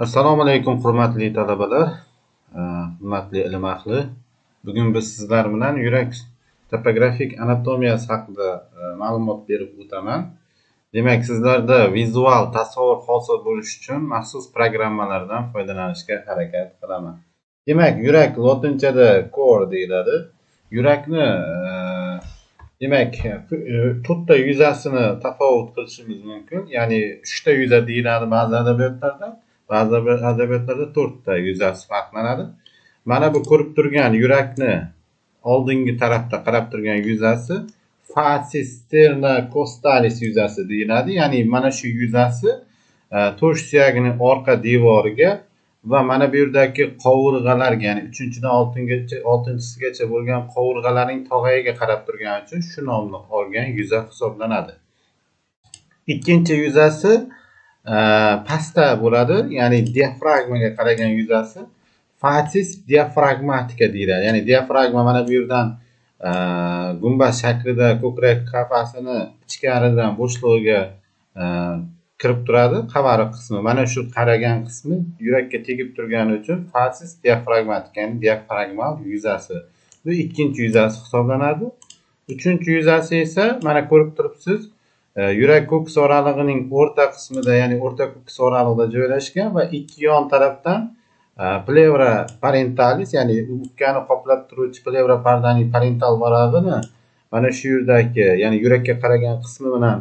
Assalomu alaykum hurmatli talabalar, hurmatli ilm ahli. Bugun biz sizlar bilan yurak topografik anatomiyasi haqida ma'lumot berib o'taman. Demak, sizlarda vizual tasavvur hosil bo'lishi uchun maxsus programmalardan foydalanishga harakat qilaman. Demak, yurak lotinchada core deyiladi. Yurakni demak, to'rtta yuzasini tafovut qilishimiz mumkin. Ya'ni 3ta yuza deyiladi ba'zi adabiyotlarda. Ba'zi adabiyotlarda 4ta yuzasi farqlanadi. Mana bu ko'rib turgan yurakni oldingi tarafda qarab turgan yuzasi facies sternocostalis yuzasi deyiladi. Ya'ni mana shu yuzasi to'sh suyagining orqa devoriga va mana bu yerdagi qovurg'alarga, ya'ni 3-dan 6-sigacha bo'lgan qovurg'alarning tog'ayiga qarab turgani uchun shu nomni olgan yuza hisoblanadi. Ikkinchi yuzasi pastda bo'ladi, ya'ni diafragmaga qaragan yuzasi facies diafragmatica deyiladi. Ya'ni diafragma mana bu yerdan gumbaz shaklida ko'krak qafasini ichkaridan bo'shlig'iga kirib turadi. Qavariq qismi, mana shu qaragan qismi yurakka tegib turgani uchun facies diafragmatica, ya'ni diafragmal yuzasi. Bu ikkinchi yuzasi hisoblanadi. Uchinchi yuzasi esa mana ko'rib turibsiz, yurak ko'ks oralig'ining o'rta qismida, ya'ni o'rta ko'ks oralig'ida joylashgan va ikki yon tarafdan pleura parentalis, ya'ni o'pkani qoplab turuvchi pleura pardaning parental varag'ini mana shu yerdagi, ya'ni yurakka qaragan qismi bilan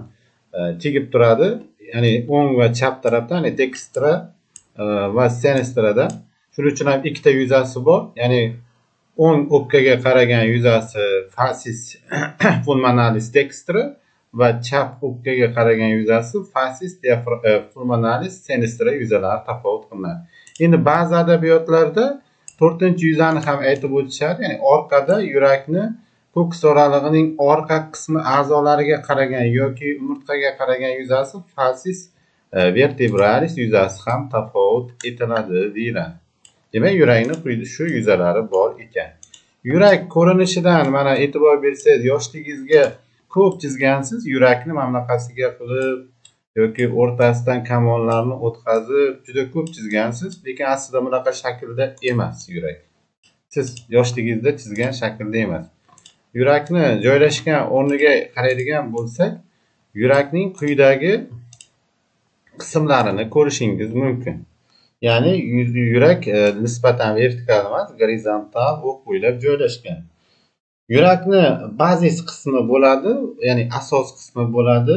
tegib turadi. Ya'ni o'ng va chap tarafda, ya'ni dextra va sinistrada. Shuning uchun ham ikkita yuzasi bor. Ya'ni o'ng o'pkaga qaragan yuzasi facies pulmonalis dextra va chap o'pkaga qaragan yuzasi facies pulmonalis sinistra yuzalari tafovut qilinadi. Endi ba'zi adabiyotlarda 4-yuzani ham aytib o'tishadi. Ya'ni orqada yurakni ko'ks oralig'ining orqa qismi a'zolariga qaragan yoki umurtqaga qaragan yuzasi facies vertebralis yuzasi ham tafovut etiladi deyiladi. Demak, yurakni quyida shu yuzalari bor ekan. Yurak ko'rinishidan mana e'tibor bersangiz, yoshligingizga ko'p chizgansiz, yurakni mana bunaqasiga qilib yoki o'rtasidan kamonlarni o'tkazib juda ko'p chizgansiz, lekin aslida bunaqa shaklda emas yurak. Siz yoshligingizda chizgan shaklda emas. Yurakni joylashgan o'rniga qaraydigan bo'lsak, yurakning quyidagi qismlarini ko'rishingiz mumkin. Ya'ni yurak nisbatan vertikal emas, gorizontal o'q bo'ylab joylashgan. Yurakni bazis qismi bo'ladi, ya'ni asos qismi bo'ladi.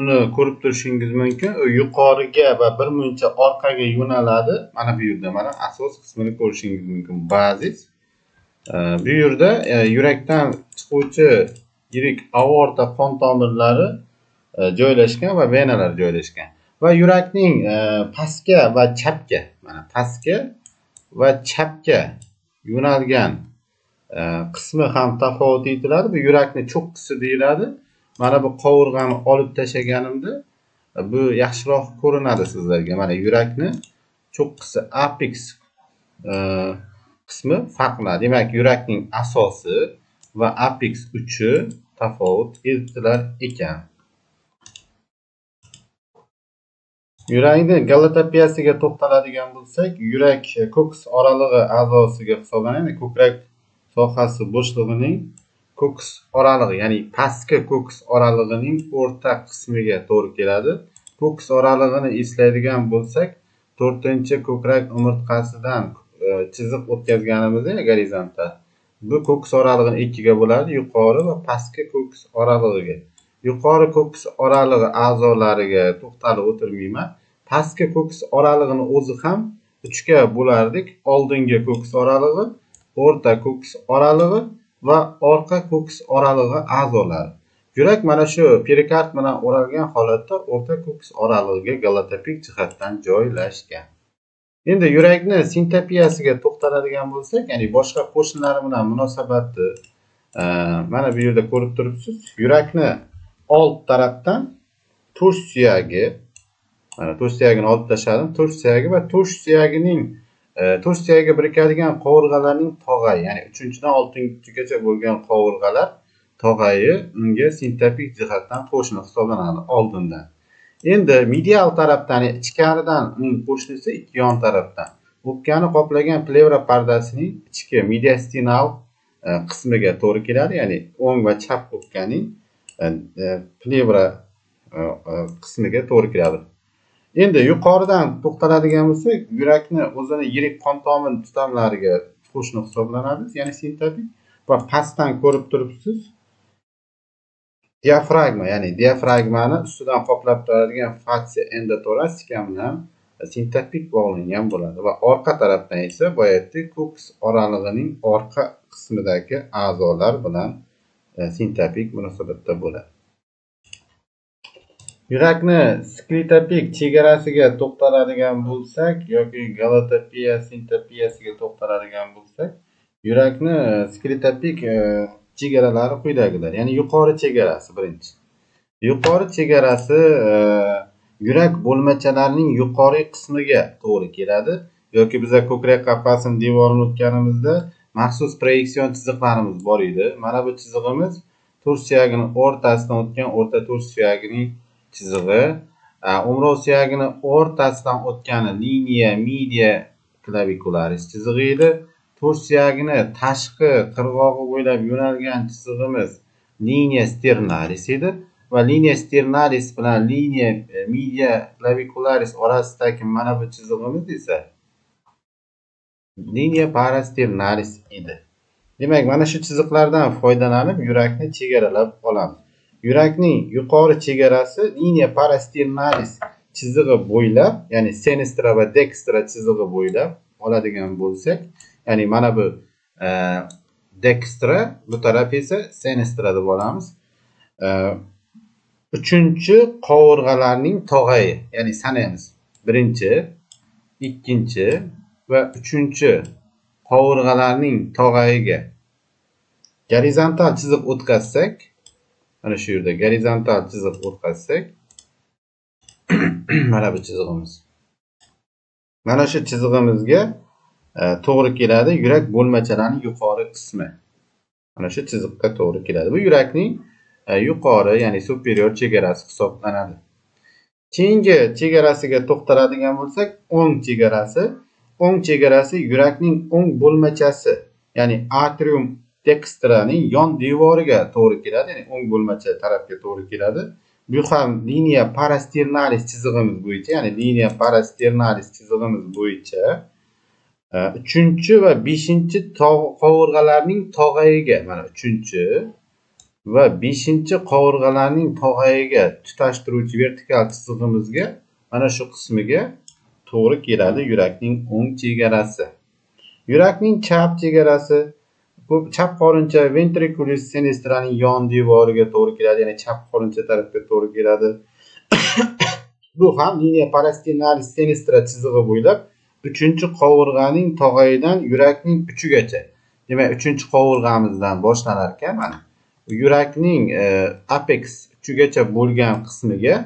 Uni ko'rib turishingiz mumkin. U yuqoriga va bir muncha orqaga yo'naladi. Mana bu yerda mana asos qismini ko'rishingiz mumkin. Bazis. Bu yerda yurakdan chiquvchi yirik aorta qon tomirlari joylashgan va venalar joylashgan. Va yurakning pastga va chapga, mana pastga va chapga yo'nalgan qismi ham tafovut etiladi. Bu yurakni cho'qqisi deyiladi. Mana bu qovurg'ani olib tashlaganimda bu yaxshiroq ko'rinadi sizlarga. Mana yurakni cho'qqisi apex qismi farqlanadi. Demak, yurakning asosi va apex uchi tafovut etilar ekan. Yurakni gallatopiyasiga to'xtaladigan bo'lsak, yurak ko'ks oralig'i a'zosiga hisoblanadi. Ko'krak sohasi bo'shlig'ining ko'ks oralig'i, ya'ni pastki ko'ks oralig'ining o'rta qismiga to'g'ri keladi. Ko'ks oralig'ini eslaydigan bo'lsak, 4-ko'krak umurtqasidan chiziq o'tkazganimizda gorizontal. Bu ko'ks oralig'ini ikkiga bo'ladi, yuqori va pastki ko'ks oralig'iga. Yuqori ko'ks oralig'i a'zolariga to'xtalib o'tirmayman. Pastki ko'ks oralig'ini o'zi ham 3ga bo'lardik. Oldingi ko'ks oralig'i, o'rta ko'ks oralig'i va orqa ko'ks oralig'i a'zolari. Yurak mana shu perikard bilan o'ralgan holatda o'rta ko'ks oralig'iga gallatopik jihatdan joylashgan. Endi yurakni sintopiyasiga to'xtaladigan bo'lsak, ya'ni boshqa qo'shinlari bilan munosabati mana bu yerda ko'rib turibsiz. Yurakni old tarafdan to'sh suyagi, mana to'sh suyagini olib tashladim. To'sh suyagi va to'sh suyagiga birikadigan qovurg'alarning tog'ayi, ya'ni 3-dan 6-gacha bo'lgan qovurg'alar tog'ayi unga sintopik jihatdan qo'shni hisoblanadi oldindan. Endi medial tarafdan ichkaridan uning qo'shnisi ikki yon tarafdan o'pkani qoplagan plevra pardasining ichki mediastinal qismiga to'g'ri keladi, ya'ni o'ng va chap o'pkaning plevra qismiga to'g'ri keladi. Endi yuqoridan to'xtaladigan bo'lsak, yurakni o'zini yirik qon tomir tutamlariga qo'shni hisoblanadi, ya'ni sintapik, va pastdan ko'rib turibsiz, diafragma, ya'ni diafragmani ustidan qoplab turadigan fascia endotorasika bilan sintapik bog'langan bo'ladi va orqa tarafdan esa boyagi koks oralig'ining orqa qismidagi a'zolar bilan sintapik munosabatda bo'ladi. Yurakni skletopik chegarasiga to'xtaladigan bo'lsak yoki galotopiya sintapiyasiga to'xtaladigan bo'lsak, yurakni skletopik chegaralari quyidagilar. Ya'ni yuqori chegarasi birinchi. Yuqori chegarasi yurak bo'lmachalarining yuqori qismiga to'g'ri keladi yoki biza ko'krak qafasining devorini o'tganimizda maxsus proyeksion chiziqlarimiz bor edi. Mana bu chizig'imiz to'rt suyagini o'rtasidan o'tgan o'rta to'rt suyagining chizig'i, umrov suyagini o'rtasidan o'tgani liniya media clavicularis chizig'i edi. To'rt suyagini tashqi qirg'og'i bo'ylab yo'nalgan chizig'imiz liniya sternalis edi va liniya sternalis bilan liniya media clavicularis orasidagi mana bu chizig'imiz esa liniya parasternalis edi. Demak, mana shu chiziqlardan foydalanib yurakni chegaralab olamiz. Yurakning yuqori chegarasi liniya parasternalis chizig'i bo'ylab, ya'ni sinistra va dextra chizig'i bo'ylab oladigan bo'lsak, ya'ni mana bu dextra, bu taraf esa sinistra deb olamiz. Uchinchi qovurg'alarning tog'ayi, ya'ni sanaymiz. Birinchi, ikkinchi va uchinchi qovurg'alarning tog'ayiga gorizontal chiziq o'tkazsak, mana shu yerda gorizontal chiziq o'tkazsak, mana bu chizig'imiz. Mana shu chizig'imizga to'g'ri keladi yurak bo'lmachalarining yuqori qismi. Mana shu chiziqqa to'g'ri keladi. Bu yurakning yuqori, ya'ni superior chegarasi hisoblanadi. Keyingi chegarasiga to'xtaladigan bo'lsak, o'ng chegarasi. O'ng chegarasi yurakning o'ng bo'lmachasi, ya'ni atrium dextraning yon devoriga to'g'ri keladi, ya'ni o'ng bo'lmacha tarafga to'g'ri keladi. Bu ham liniya parasternalis chizig'imiz bo'yicha, ya'ni liniya parasternalis chizig'imiz bo'yicha 3 va 5 qovurg'alarning tog'ayiga, mana 3 va 5 qovurg'alarning tog'ayiga tutashtiruvchi vertikal chizig'imizga, mana shu qismiga to'g'ri keladi yurakning o'ng chegarasi. Yurakning chap chegarasi, bu chap qorincha ventriculus sinistraning yon devoriga to'g'ri keladi, ya'ni chap qorincha tarafga to'g'ri keladi. Bu ham liniya parasternalis sinistra chizig'i bo'ylab 3-qovurg'aning tog'ayidan yurakning uchigacha. Demak, 3-qovurg'amizdan boshlanar ekan, mana yurakning apex uchigacha bo'lgan qismiga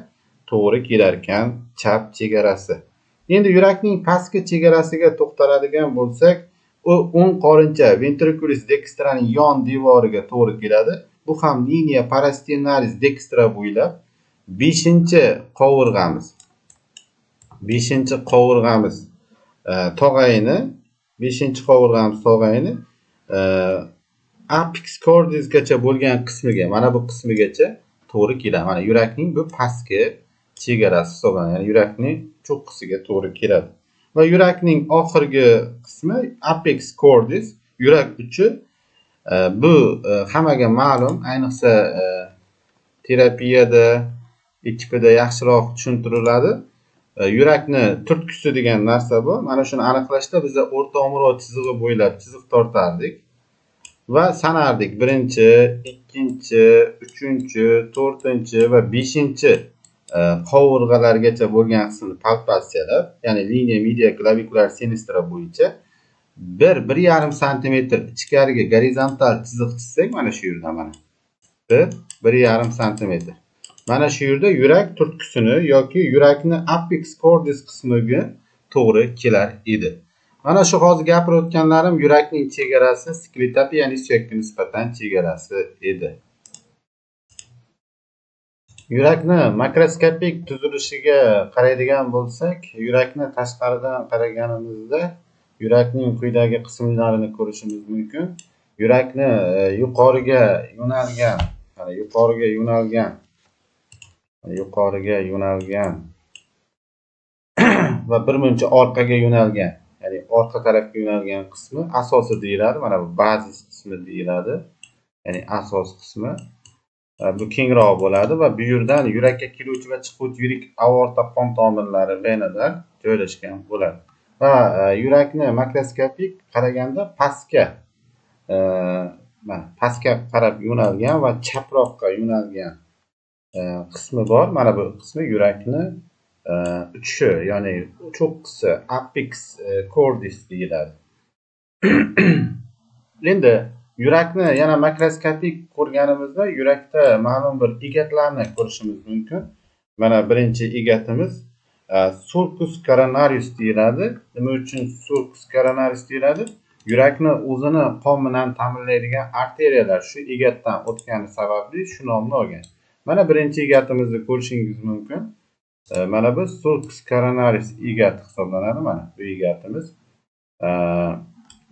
to'g'ri kelar ekan chap chegarasi. Endi yurakning pastki chegarasiga to'xtaladigan bo'lsak, u o'ng qorincha ventriculus dextraning yon devoriga to'g'ri keladi. Bu ham liniya parasternalis dextra bo'ylab 5-qovurg'amiz. 5-qovurg'amiz tog'ayini, 5-qovurg'amiz tog'ayini apex cordisgacha bo'lgan qismiga, mana bu qismigacha to'g'ri keladi. Mana yurakning bu pastki chegarasi hisoblanadi. Ya'ni yurakning cho'qqisiga to'g'ri keladi. Va yurakning oxirgi qismi apex cordis, yurak uchi. Bu hammaga ma'lum, ayniqsa terapiyada, ekipida yaxshiroq tushuntiriladi. Yurakni turtkusi degan narsa bu. Mana shuni aniqlashda biz o'rta umrov chizig'i bo'ylab chiziq tortardik va sanardik. 1-ikkinchi, 3-chi, 4-chi va 5-chi qovurg'alargacha bo'lgan qismni palpatsiyalab, ya'ni liniya media clavicular sinistra bo'yicha 1-1,5 sm ichkariga gorizontal chiziq chizsak, mana shu yerda mana 1-1,5 sm. Mana shu yerda yurak turtkusini yoki yurakni apex cordis qismiga to'g'ri kelar edi. Mana shu hozir gapirib o'tganlarim yurakning chegarasi, skletopiya, ya'ni suyakka nisbatan chegarasi edi. Yurakni makroskopik tuzilishiga qaraydigan bo'lsak, yurakni tashqaridan qaraganimizda yurakning quyidagi qismlarini ko'rishimiz mumkin. Yurakni yuqoriga yo'nalgan, yuqoriga yo'nalgan va birmuncha orqaga yo'nalgan, ya'ni orqa tarafga yo'nalgan qismi asosi deyiladi. Mana bu bazis qismi deyiladi. Ya'ni asos qismi. Bu kengroq bo'ladi va bu yerdan yurakka kiruvchi va chiquvchi yirik aorta qon tomirlari venalar joylashgan bo'ladi. Va yurakni makroskopik qaraganda pastga qarab yo'nalgan va chaproqqa yo'nalgan qismi bor. Mana bu qismi yurakni uchi, ya'ni cho'qqisi, apex cordis deyiladi. Endi yurakni yana makroskopik ko'rganimizda yurakda ma'lum bir egatlarni ko'rishimiz mumkin. Mana birinchi egatimiz sulcus coronarius deyiladi. Nima uchun sulcus coronarius deyiladi? Yurakni o'zini qon bilan ta'minlaydigan arteriyalar shu egatdan o'tgani sababli shu nomni olgan. Mana birinchi egatimizni ko'rishingiz mumkin. Mana bu sulcus coronarius egat hisoblanadi. Mana bu egatimiz.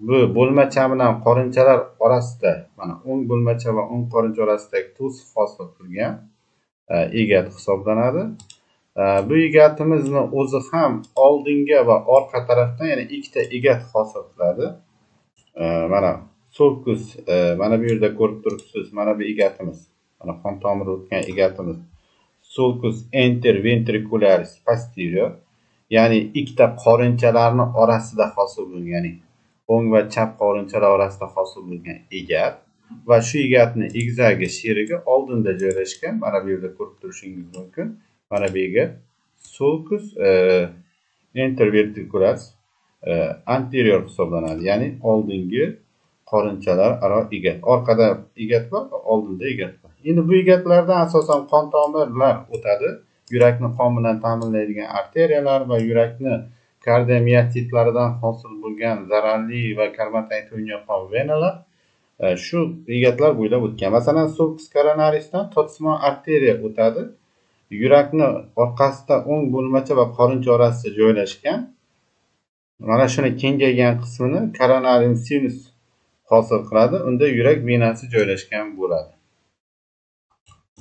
Bu bo'lmacha bilan qorinchalar orasida, mana o'ng bo'lmacha va o'ng qorincha orasidagi to'siq hosil qilgan egat hisoblanadi. Bu egatimizni o'zi ham oldinga va orqa tarafdan, ya'ni ikkita egat hosil qiladi. Mana sulcus, mana bu yerda ko'rib turibsiz, mana bu egatimiz. Mana qon tomiri o'tgan egatimiz. Sulcus interventricularis posterior, ya'ni ikkita qorinchalarning orasida hosil bo'lgan, ya'ni o'ng va chap qorinchalar orasida hosil bo'lgan egat va shu egatni egzagi sherigi oldinda joylashgan. Mana bu yerda ko'rib turishingiz mumkin. Mana bu egat sulcus interventricularis anterior hisoblanadi, ya'ni oldingi qorinchalar aro egat. Orqada egat bor, oldinda egat bor. Endi bu egatlardan asosan qon tomirlar o'tadi. Yurakni qon bilan ta'minlaydigan arteriyalar va yurakni kardiomiyotitlaridan hosil bo'lgan zararli va karmatay to'yingan qon venalar shu egatlar bo'ylab o'tgan. Masalan, sulcus coronariusdan totsimon arteriya o'tadi. Yurakni orqasida o'ng bo'lmacha va qorincha orasida joylashgan. Mana shuni kengaygan qismini coronarium sinus hosil qiladi. Unda yurak venasi joylashgan bo'ladi.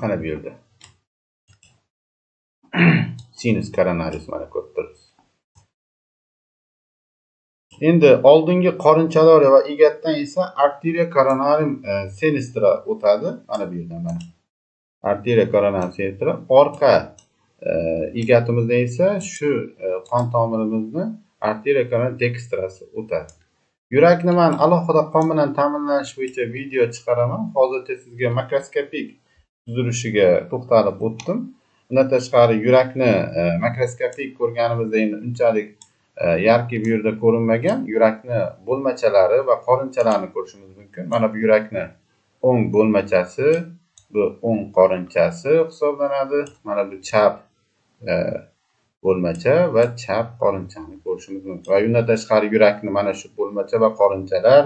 Mana bu yerda. Sinus coronarius mana ko'rib turibsiz. Endi oldingi qorinchalar va egatdan esa arteriya coronarium sinistra o'tadi. Mana bu yerda mana. Arteriya coronarium sinistra. Orqa egatimizda esa shu qon tomirimizni arteriya coronarium dextrasi o'tadi. Yurakni men alohida qon bilan ta'minlash bo'yicha video chiqaraman. Hozircha sizga makroskopik tuzilishiga to'xtalib o'tdim. Undan tashqari yurakni makroskopik ko'rganimizda endi unchalik yarki bu yerda ko'rinmagan yurakni bo'lmachalari va qorinchalarini ko'rishimiz mumkin. Mana bu yurakni o'ng bo'lmachasi, bu o'ng qorinchasi hisoblanadi. Mana bu chap bo'lmacha va chap qorinchani ko'rishimiz mumkin. Va undan tashqari yurakni mana shu bo'lmacha va qorinchalar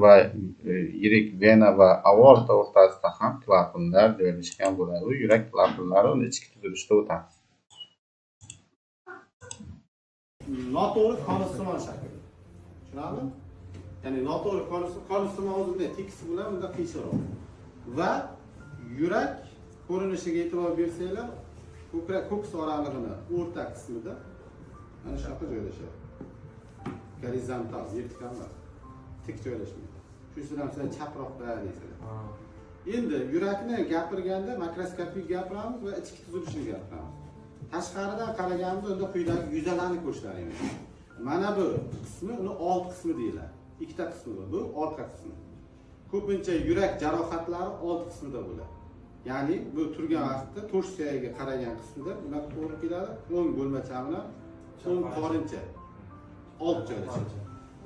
va yirik vena va aorta o'rtasida ham klapanlar joylashgan bo'ladi. Yurak klapanlari uni ichki tuzilishida o'tadi. Noto'g'ri konustimon shaklida. Tushunarlimi? Ya'ni noto'g'ri konustimon o'zida tekisi bilan unda qiyshiqroq. Va yurak ko'rinishiga e'tibor bersanglar, ko'ks oralig'ini o'rta qismida mana shu yoqda joylashadi. Gorizontal, vertikal, tik joylashmaydi. Shunisidan sizlar chaproqda deysizlar. Endi yurakni gapirganda makroskopik gapiramiz va ichki tuzilishini gapiramiz. Tashqaridan qaraganimizda unda quyidagi yuzalarni ko'rishlaringiz. Mana bu qismi uni old qismi deyiladi. Ikkita qismi bor. Bu orqa qismi. Ko'pincha yurak jarohatlari old qismida bo'ladi. Ya'ni bu turgan vaqtda torsiyaga qaragan qismida ular to'g'ri keladi. O'ng bo'lmacha bilan so'ng qorincha old joylashadi.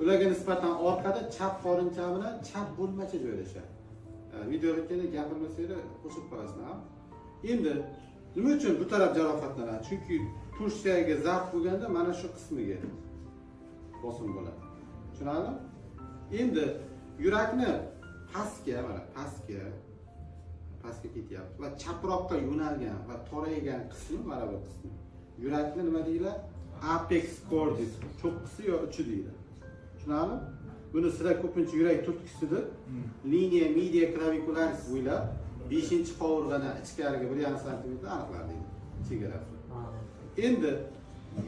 Ularga nisbatan orqada chap qorincha bilan chap bo'lmacha joylashadi. Videoda gapirmasanglar qo'shib qo'yasizlar. Endi nima uchun bu taraf jarohatlanadi? Chunki torsiyaga zarb bo'lganda mana shu qismiga bosim bo'ladi. Tushunarlimi? Endi yurakni pastga, mana pastga pastga ketyapti va chaproqqa yo'nalgan va toraygan qismi mana bu qismi. Yurakni nima deydi? Apex cordis, cho'qqisi yo uchi deydi. Tushunarli? Buni sizlar ko'pincha yurak turtkisidir. Liniya media clavicularis bo'ylab 5-qovurg'adan ichkariga 1,5 sm aniqlanadi chegarasi. Endi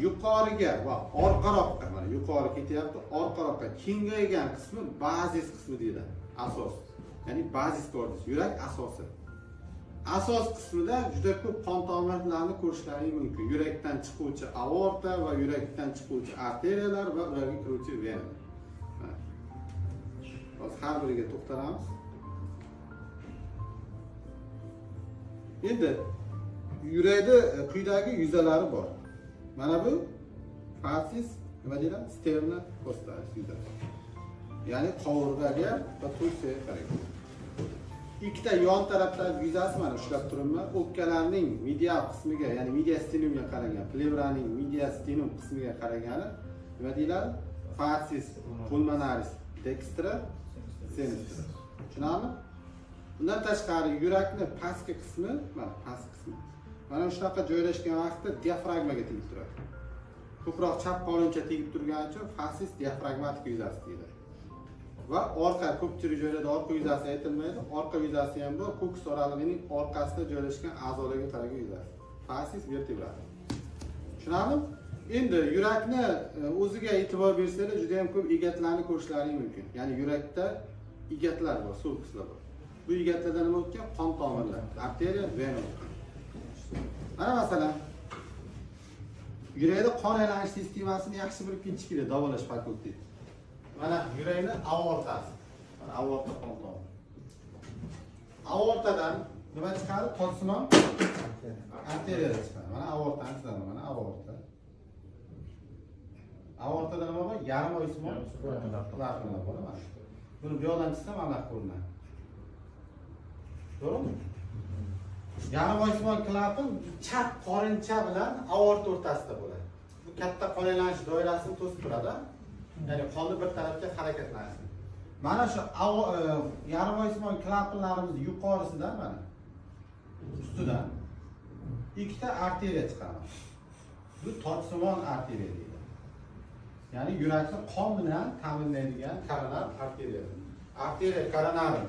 yuqoriga va orqaroqqa, mana yuqori ketyapti, orqaroqqa kengaygan qismi bazis qismi deydi, asos. Ya'ni bazis cordis, yurak asosi. Asos qismida juda ko'p qon tomirlarini ko'rishlaringiz mumkin. Yurakdan chiquvchi aorta va yurakdan chiquvchi arteriyalar va ularga kiruvchi vena. Hozir har biriga to'xtalamiz. Endi yurakda quyidagi yuzalari bor. Mana bu fascis, nima deyiladi? Sterna costalis yuzasi. Ya'ni qovurg'aga va to'siga qaraydi. Ikkita yon tarafdagi yuzasi mana ushlab turibman. O'pkalarning medial qismiga, ya'ni mediastinumga qaragan, pleuraning mediastinum qismiga qaragani nima deyiladi? Fascis pulmonaris dextra sinistra. Tushunarli? Bundan tashqari yurakni pastki qismi, mana past qismi. Mana shunaqa joylashgan vaqtda diafragmaga tegib turadi. Ko'proq chap qoluncha tegib turgani uchun fascis diafragmatik yuzasi deyiladi. Va orqa ko'pchilik joylarda orqa yuzasi aytilmaydi. Orqa yuzasi ham bu ko'ks oralig'ining orqasida joylashgan a'zolarga qaragan yuzasi. Fascis vertebral. Tushunarli? Endi yurakni o'ziga e'tibor bersanglar juda ham ko'p egatlarni ko'rishlaring mumkin. Ya'ni yurakda egatlar bor, sulkuslar bor. Bu egatlardan nima o'tgan? Qon tomirlar, arteriya, vena. Mana masalan, yurakda qon aylanish sistemasini yaxshi bilib ketishkili davolash fakulteti. Mana yurakni aortasi. Mana aorta qon tomiri. Aortadan nima chiqadi? To'simon arteriya chiqadi. Mana aortani chizadi, mana aorta. Aortada nima bor? Yarim oysimon klapana bor, mana. Buni bu yoqdan chizsam aniq ko'rinadi. To'g'rimi? Yarim oysimon klapan chap qorincha bilan aorta o'rtasida bo'ladi. Bu katta qon aylanish doirasini to'sib turadi. Ya'ni qonni bir tarafga harakatlansin. Mana shu yarim oysimon klapanlarimiz yuqorisidan mana ustidan ikkita arteriya chiqadi. Bu tochsimon arteriya deydi. Ya'ni yurakni qon bilan ta'minlaydigan koronar arteriya. Arteriya koronari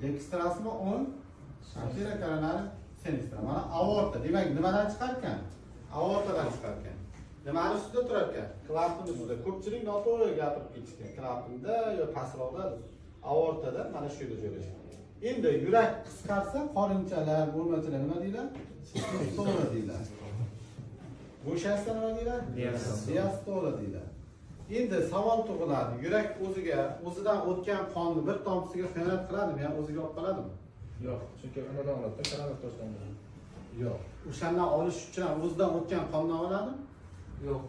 dextrasmi 10, arteriya koronari sinistra. Mana aorta. Demak, nimadan chiqar ekan? Aortadan chiqar ekan. Nimani ustida turar ekan? Klapan ustida. Ko'pchilik noto'g'ri gapirib ketishgan. Klapanda yo pastroqda, aortada mana shu yerda joylashgan. Endi yurak qisqarsa, qorinchalar, bo'lmachilar nima deyiladi? Diastola deyiladi. Bo'shashsa nima deyiladi? Diastola deyiladi. Endi savol tug'iladi. Yurak o'zidan o'tgan qonni bir tomchisiga xiyonat qiladimi, ya'ni o'ziga olib qoladimi? Yo'q, chunki unadan oladi, karanat to'slanadi. Yo'q. O'shandan olish uchun o'zidan o'tgan qonni oladimi? Yo'q.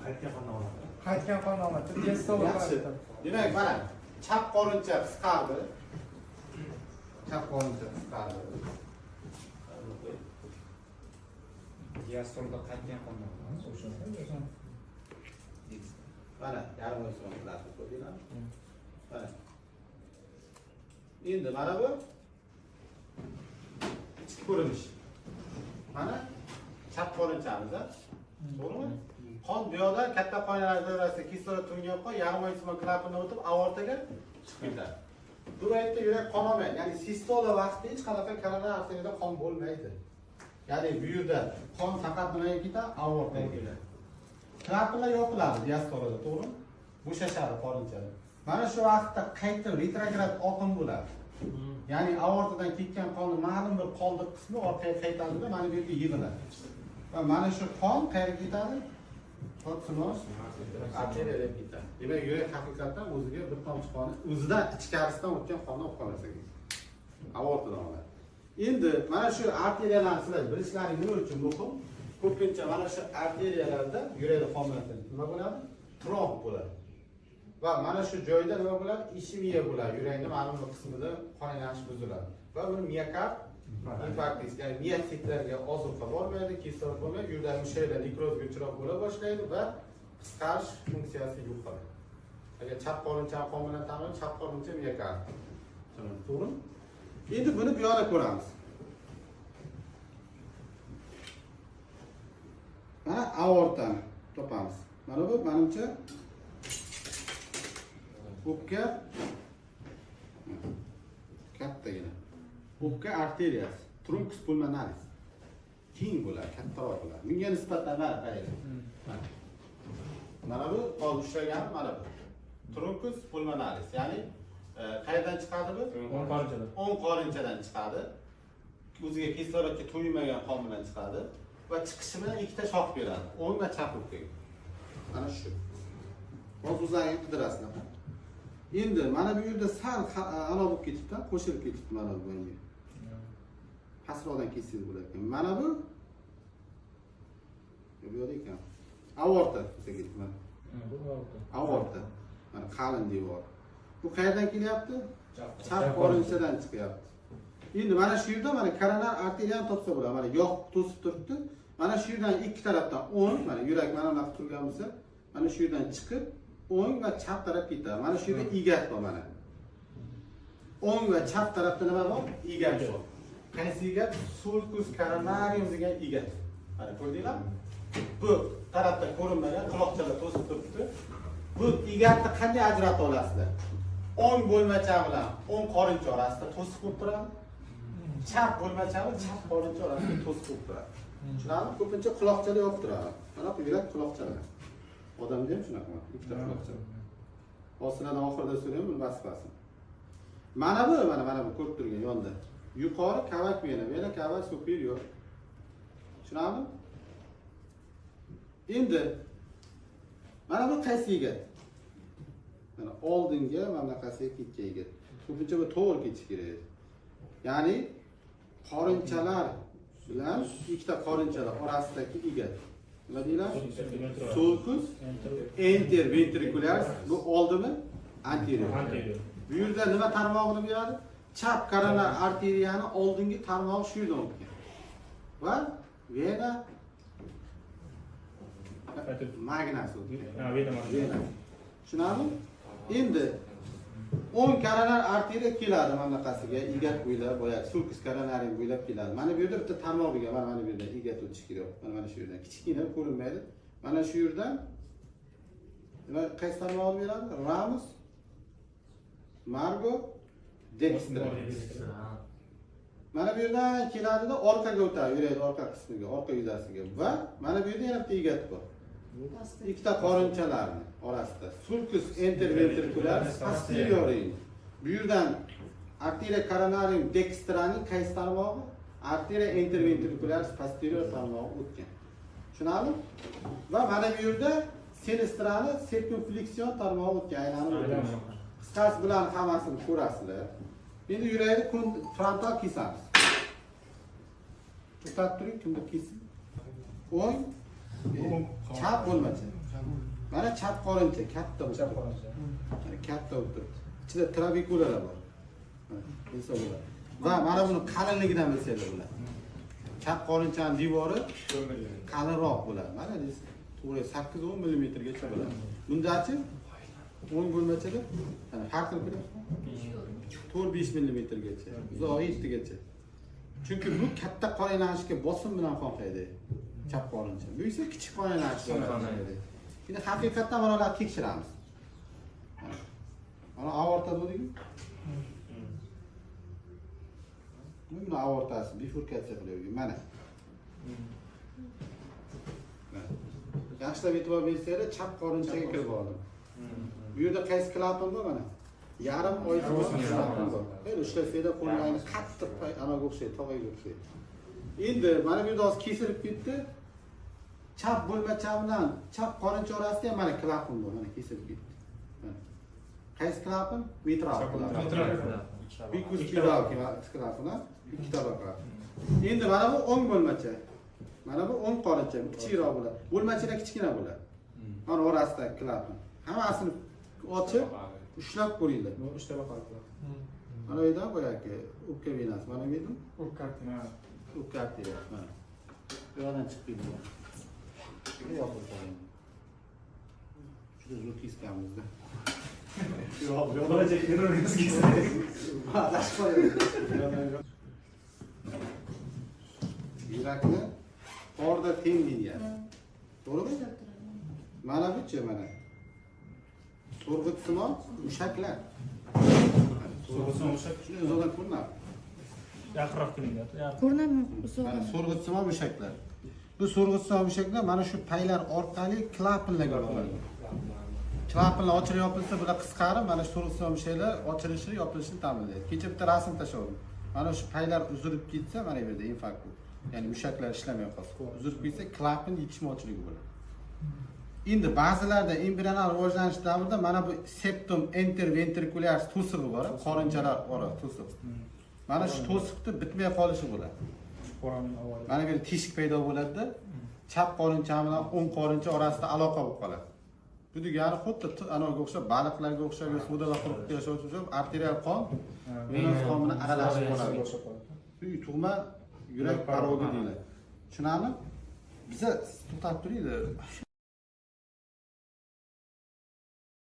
Qaytgan qonni oladi. Qaytgan qonni oladi. Diastola. Yaxshi. Demak, mana chap qorincha qisqardi. Chap qorincha qisqardi. Diastolda qaytgan qonni oladi. O'sha. Mana yarim oysimon klapan ko'rdinglarmi? Mana. Endi mana bu ichki ko'rinish. Mana chap qorinchamiz, to'g'rimi? Qon bu yoqda katta qon doirasida kislorod tungan qon yarim oysimon klapandan o'tib aortaga chiqib ketadi. Bu paytda yurak qon olmaydi. Ya'ni sistola vaqtida hech qanaqa koronar arteriyada qon bo'lmaydi. Ya'ni bu yerda qon faqat nimaga ketadi? Aortaga keladi. Klapanlar yopiladi diastolada, to'g'rimi? Bo'shashadi qorinchalar. Mana shu vaqtda qayta retrograd oqim bo'ladi. Ya'ni aortadan ketgan qonni ma'lum bir qoldiq qismi orqaga qaytarilib, mana bu yerga yig'iladi. Va mana shu qon qayerga ketadi? To'simon arteriyaga ketadi. Demak, yurak haqiqatan o'ziga bir tomchi qonni o'zidan ichkarisidan o'tgan qonni olib qolasa kerak. Aortadan oladi. Endi mana shu arteriyalarni sizlar bilishlaring nima uchun muhim? Ko'pincha mana shu arteriyalarda yurakda qon nima bo'ladi? Tromb bo'ladi. Va mana shu joyda nima bo'ladi? Ishemiya bo'ladi. Yurakning ma'lum bir qismida qon aylanish buziladi. Va buni miokard infarkt, ya'ni miyositlarga ozuqa bormaydi, kislorod bo'lmaydi, yurdagi mushaklar nekrozga uchrab bo'la boshlaydi va qisqarish funksiyasi yo'qoladi. Agar chap qorincha qon bilan ta'minlansa, chap qorincha miokard. To'g'rimi? Endi buni bu yoqda ko'ramiz. Mana aortani topamiz. Mana bu menimcha o'pka kattagina. O'pka arteriyasi, truncus pulmonaris. Keng bo'ladi, kattaroq bo'ladi. Bunga nisbatan mana qaraylik. Mana bu hozir ushlagan mana bu. Truncus pulmonaris, ya'ni qayerdan chiqadi bu? O'ng qorinchadan chiqadi. O'ziga kislorodga to'ymagan qon bilan chiqadi va chiqishi bilan ikkita shox beradi. O'ng va chap o'pkaga. Mana shu. Hozir o'zlaringiz qidirasizlar. Endi mana bu yerda sal ana bo'lib ketibdi, qo'shilib ketibdi mana bu bunga. Pastroqdan kesilib bo'lar ekan. Mana bu yo'q ekan. Aorta desa ketibdi. Aorta. Mana qalin devor. Bu qayerdan kelyapti? Chap qorinchadan chiqyapti. Endi mana shu yerda mana koronar arteriyani topsa bo'ladi. Mana yog' to'sib turibdi. Mana shu yerdan ikki tarafdan o'ng, mana yurak mana bunaqa turgan bo'lsa, mana shu yerdan chiqib, o'ng va chap taraf ketadi. Mana shu yerda egat bor mana. O'ng va chap tarafda nima bor? Egat bor. Qaysi egat? Sulcus coronarium degan egat. Mana ko'rdinglarmi? Bu tarafda ko'rinmagan quloqchalar to'sib turibdi. Bu egatni qanday ajratib olasizlar? O'ng bo'lmacha bilan o'ng qorincha orasida to'sib qo'yib turadi. Chap bo'lmacha bilan chap qorincha orasida to'sib qo'yib turadi. Tushunarli? Ko'pincha quloqchalar yopib turadi. Mana bu yurak quloqchalar. Odamda ham shunaqa, ikkita quloqchalar. Osinadan oxirida so'rayman, buni vazifasi. Mana bu ko'rib turgan yonda. Yuqori kavak vena kavak superior. Tushunarli? Endi mana bu qaysi egat? Mana oldinga mana bunaqasiga ketgan egat. Ko'pincha bu to'g'ri ketish kerak. Ya'ni qorinchalar bilan ikkita qorinchalar orasidagi egat. Nima deyiladi? Sulcus interventricularis. Bu oldimi? Anterior. Bu yerda nima tarmog'ini beradi? Chap koronar arteriyani oldingi tarmog'i shu yerdan o'tgan. Va vena magnasi o'tgan. Vena. Tushunarli? Endi o'ng koronar arteriya keladi mana bunaqasiga, egat bo'ylab, boya sulcus coronarium bo'ylab keladi. Mana bu yerda bitta tarmog'iga, mana bu yerda egat o'tishi kerak. Mana shu yerdan kichkina ko'rinmaydi. Mana shu yerdan nima qaysi tarmog'i beradi? Ramus, Margo, Dextra. Mana bu yerdan keladida orqaga o'tadi, yurakning orqa qismiga, orqa yuzasiga va mana bu yerda yana bitta egat bor. Ikkita qorinchalarning orasida sulcus interventricularis posterior. Bu yerdan arteria coronarium dextraning qaysi tarmog'i? Arteria interventricularis posterior tarmog'i o'tgan. Tushunarli? Va mana bu yerda sinistrani circumflexion tarmog'i o'tgan, aylanib o'tgan. Qisqasi bilan hammasini ko'rasizlar. Endi yurakni frontal kesamiz. To'xtab turing, kimdir kesin. O'ng chap bo'lmacha. Mana chap qorincha katta bo'lib turibdi. Katta bo'lib turibdi. Ichida trabekular bor. Bilsa bo'ladi. Va mana buni qalinligidan bilsanglar bo'ladi. Chap qorinchaning devori qalinroq bo'ladi. Mana deysiz, to'g'ri 8-10 mm gacha bo'ladi. Bundachi o'ng bo'lmachada har xil bo'ladi. 4-5 mm gacha, uzoq 7 gacha. Chunki bu katta qon aylanishga bosim bilan qon qaydi. Chap qorincha. Bu esa kichik qon aylanishga qaydi. Endi haqiqatdan mana ularni tekshiramiz. Mana aorta dedik. Buni aortasi bifurkatsiya qilyapti. Mana. Yaxshilab e'tibor bersanglar, chap qorinchaga kirib oldim. Bu yerda qaysi klapan bor mana? Yarim oy klapan bor. Endi ushlasanglar qo'llaringiz qattiq anaga o'xshaydi, tog'aga o'xshaydi. Endi mana bu yerda hozir kesilib ketdi. Chap bo'lmacha bilan chap qorincha orasida ham mana klapan bor, mana kesilib ketdi. Mana. Qaysi klapan? Mitral klapan. Bikuspidal klapan, ikki tabaqali. Endi mana bu o'ng bo'lmacha. Mana bu o'ng qorincha, kichikroq bo'ladi. Bo'lmachalar kichkina bo'ladi. Mana orasida klapan. Hammasini ochib, ushlab ko'ringlar. Bu 3 tabaqali klapan. Mana bu yerda boyagi o'pka venasi, mana bu yerda O'pka arteriya. o'pka arteriya, mana. Bu yerdan chiqib kelgan. Juda zo'r kesganmizda. Yo'q, yo'q. Bo'lajak terrorizmga Adashib qoladi. Yurakni qorda teng deyapti. To'g'rimi? Mana buchi mana. So'rg'itsimon mushaklar. So'rg'itsimon mushak? Shuni o'zidan ko'rinadi. Yaqinroq kelinglar. Ko'rinadimi? Mana so'rg'itsimon mushaklar. Bu so'rg'itsimon mushaklar mana shu paylar orqali klapanlarga bo'ladi. Klapanlar ochilib yopilsa, bular qisqarib, mana shu so'rg'itsimon mushaklar ochilishi, yopilishini ta'minlaydi. Kecha bitta rasm tashladim. Mana shu paylar uzilib ketsa, mana bu yerda infarkt. Ya'ni mushaklar ishlamay qolsa, uzilib ketsa, klapan yetishmovchiligi bo'ladi. Endi ba'zilarda embrional rivojlanish davrida mana bu septum interventrikulyar to'sig'i bor, qorinchalar ora to'siq. Mana shu to'siqni bitmay qolishi bo'ladi. Mana bu teshik paydo bo'ladi-da, chap qorincha bilan o'ng qorincha orasida aloqa bo'lib qoladi. Bu degani xuddi anaga o'xshab, baliqlarga o'xshab, suvda va quruqda yashovchi o'xshab arterial qon venöz qon bilan aralashib qoladi. Bu tug'ma yurak parogi deyiladi. Tushunarli? Biza to'xtab turaylik.